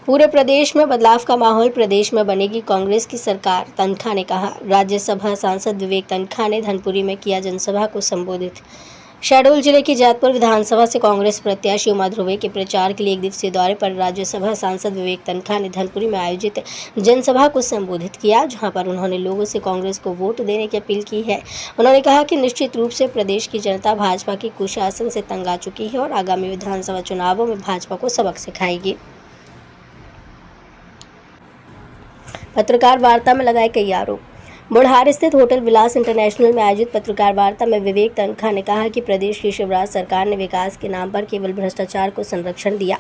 पूरे प्रदेश में बदलाव का माहौल, प्रदेश में बनेगी कांग्रेस की सरकार, तनखा ने कहा। राज्यसभा सांसद विवेक तनखा ने धनपुरी में किया जनसभा को संबोधित। शहडोल जिले की जैतपुर विधानसभा से कांग्रेस प्रत्याशी उमा ध्रुवे के प्रचार के लिए एक दिवसीय दौरे पर राज्यसभा सांसद विवेक तनखा ने धनपुरी में आयोजित जनसभा को संबोधित किया, जहां पर उन्होंने लोगों से कांग्रेस को वोट देने की अपील की है। उन्होंने कहा कि निश्चित रूप से प्रदेश की जनता भाजपा के कुशासन से तंग आ चुकी है और आगामी विधानसभा चुनावों में भाजपा को सबक सिखाएगी। पत्रकार वार्ता में लगाए कई आरोप। बुढ़ार स्थित होटल विलास इंटरनेशनल में आयोजित पत्रकार वार्ता में विवेक तनखा ने कहा कि प्रदेश की शिवराज सरकार ने विकास के नाम पर केवल भ्रष्टाचार को संरक्षण दिया।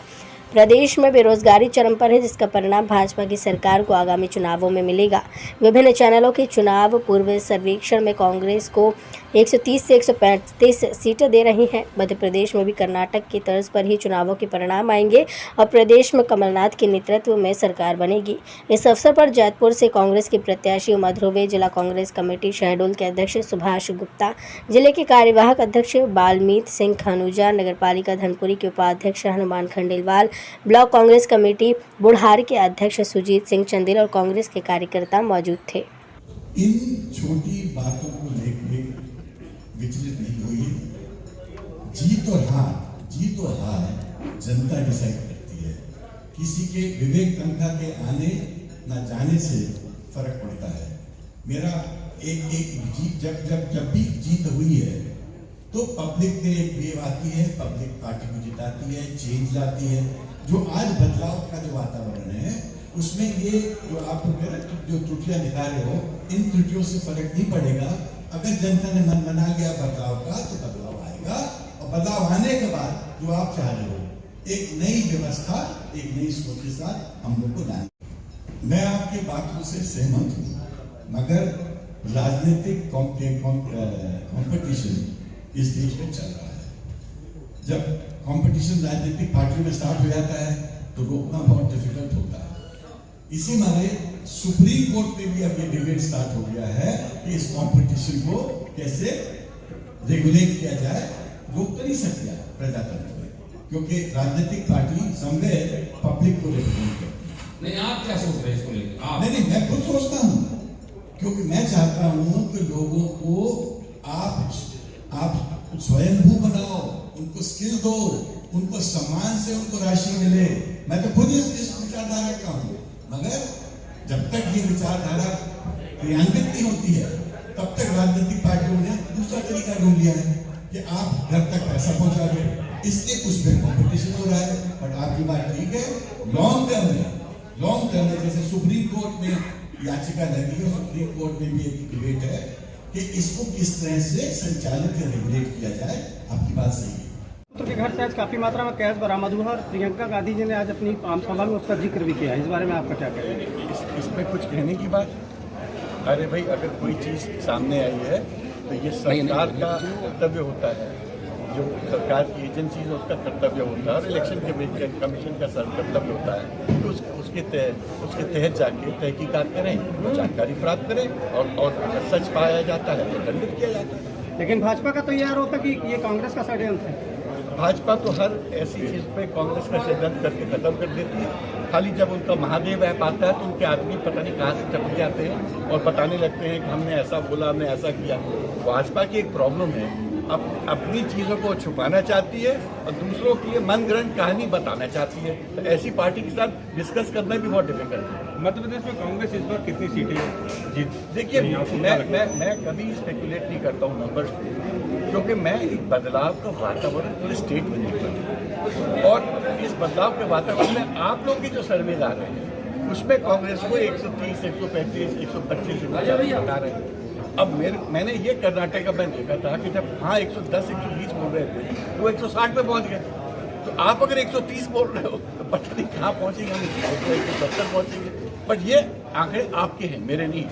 प्रदेश में बेरोजगारी चरम पर है, जिसका परिणाम भाजपा की सरकार को आगामी चुनावों में मिलेगा। विभिन्न चैनलों के चुनाव पूर्व सर्वेक्षण में कांग्रेस को 130 से 135 सीटें दे रही हैं। मध्य प्रदेश में भी कर्नाटक की तर्ज पर ही चुनावों के परिणाम आएंगे और प्रदेश में कमलनाथ के नेतृत्व में सरकार बनेगी। इस अवसर पर जैतपुर से कांग्रेस की प्रत्याशी उमा ध्रुवे, जिला कांग्रेस कमेटी शहडोल के अध्यक्ष सुभाष गुप्ता, जिले के कार्यवाहक अध्यक्ष बालमीत सिंह खनूजा, नगरपालिका धनपुरी के उपाध्यक्ष हनुमान खंडेलवाल, ब्लॉक कांग्रेस कमेटी बुढ़ार के अध्यक्ष सुजीत सिंह चंदेल और कांग्रेस के कार्यकर्ता मौजूद थे। इन छोटी बातों को लेकर विचलित नहीं हुई। जीत और हार जनता डिसाइड करती है। किसी के विवेक तनखा के आने न जाने से फर्क पड़ता है। मेरा एक जीत जब भी जीत हुई है तो पब्लिक ने एक वेव आती है, पब्लिक पार्टी को जिताती है, चेंज लाती है। जो आज बदलाव का जो वातावरण है उसमें ये जो आप जो त्रुटियां दिखा रहे हो, इन त्रुटियों से फर्क नहीं पड़ेगा। अगर जनता ने मन बना लिया बदलाव का तो बदलाव आएगा, और बदलाव आने के बाद जो आप चाह रहे हो एक नई व्यवस्था, एक नई सोच के साथ हम लोग को लाएंगे। मैं आपकी बातों से सहमत हूँ, मगर राजनीतिक कॉम्पिटिशन इस देश में चल रहा है। जब कंपटीशन राजनीतिक पार्टियों में स्टार्ट हो जाता है तो रोकना बहुत डिफिकल्ट होता है। इसी मारे सुप्रीम कोर्ट में भी अब ये डिबेट स्टार्ट हो गया है कि इस कंपटीशन को कैसे रेगुलेट किया जाए। रोक तो नहीं सकते प्रजातंत्र में, क्योंकि राजनीतिक पार्टी समझे पब्लिक को रिप्रेजेंट करती है। नहीं, आप क्या सोच रहे हैं इसको लेकर? नहीं, मैं खुद सोचता हूँ, क्योंकि मैं चाहता हूँ कि लोगों को आप स्वयंभू बनाओ, उनको स्किल दो, उनको सम्मान से उनको राशि मिले। मैं तो खुद इस विचारधारा का हूँ, मगर जब तक ये विचारधारा क्रियान्वित नहीं होती है तब तक राजनीतिक पार्टियों ने दूसरा तरीका ढूंढ लिया है कि आप घर तक पैसा पहुंचा दो, इसलिए कुछ में कॉम्पिटिशन हो रहा है। बट आपकी बात ठीक है, लॉन्ग टर्म में जैसे सुप्रीम कोर्ट में याचिका लगी है, सुप्रीम कोर्ट में भी एक डिबेट है कि इसको किस तरह से संचालित या रेगुलेट किया जाए। आपकी बात सही है। तो के घर से आज काफी मात्रा में कैश बरामद हुआ और प्रियंका गांधी जी ने आज अपनी आम सभा में उसका जिक्र भी किया। इस बारे में आपका क्या कहना है? इसमें कुछ कहने की बात? अरे भाई, अगर कोई चीज़ सामने आई है तो ये सरकार का कर्तव्य होता है, जो सरकार की एजेंसी है उसका कर्तव्य होता है, और इलेक्शन कमीशन का कर्तव्य होता है तो उसके तहत जाके तहकीकात करें, जानकारी प्राप्त करें, और अगर सच पाया जाता है तो दंडित किया जाता है। लेकिन भाजपा का तो ये आरोप है कि ये कांग्रेस का षड्यंत्र है। भाजपा तो हर ऐसी चीज़ पे कांग्रेस का षड्यंत्र करके खत्म कर देती है। खाली जब उनका महादेव ऐप आता है तो उनके आदमी पता नहीं कहाँ से टपक जाते हैं और बताने लगते हैं कि हमने ऐसा बोला, हमने ऐसा किया। भाजपा की एक प्रॉब्लम है, अपनी चीज़ों को छुपाना चाहती है और दूसरों के लिए मनगढ़ंत कहानी बताना चाहती है। तो ऐसी पार्टी के साथ डिस्कस करना भी बहुत डिफिकल्ट है। मध्य प्रदेश में कांग्रेस इस बार कितनी सीटें जीत? देखिए, मैं कभी स्पेकुलेट नहीं करता हूँ नंबर्स पे, क्योंकि मैं एक बदलाव का वातावरण पूरे स्टेट में देखता हूँ, और इस बदलाव के वातावरण में आप लोग की जो सर्वे आ रहे हैं उसमें कांग्रेस को 130, 135, 125 बता रहे हैं। अब मैंने ये कर्नाटक का मैं देखा था कि जब 110, 120 बोल रहे थे तो 160 पे पहुंच गए। तो आप अगर 130 बोल रहे हो तो पता नहीं कहाँ पहुंचेंगे, हम 170 पहुंचेंगे। बट ये आंकड़े आपके हैं, मेरे नहीं।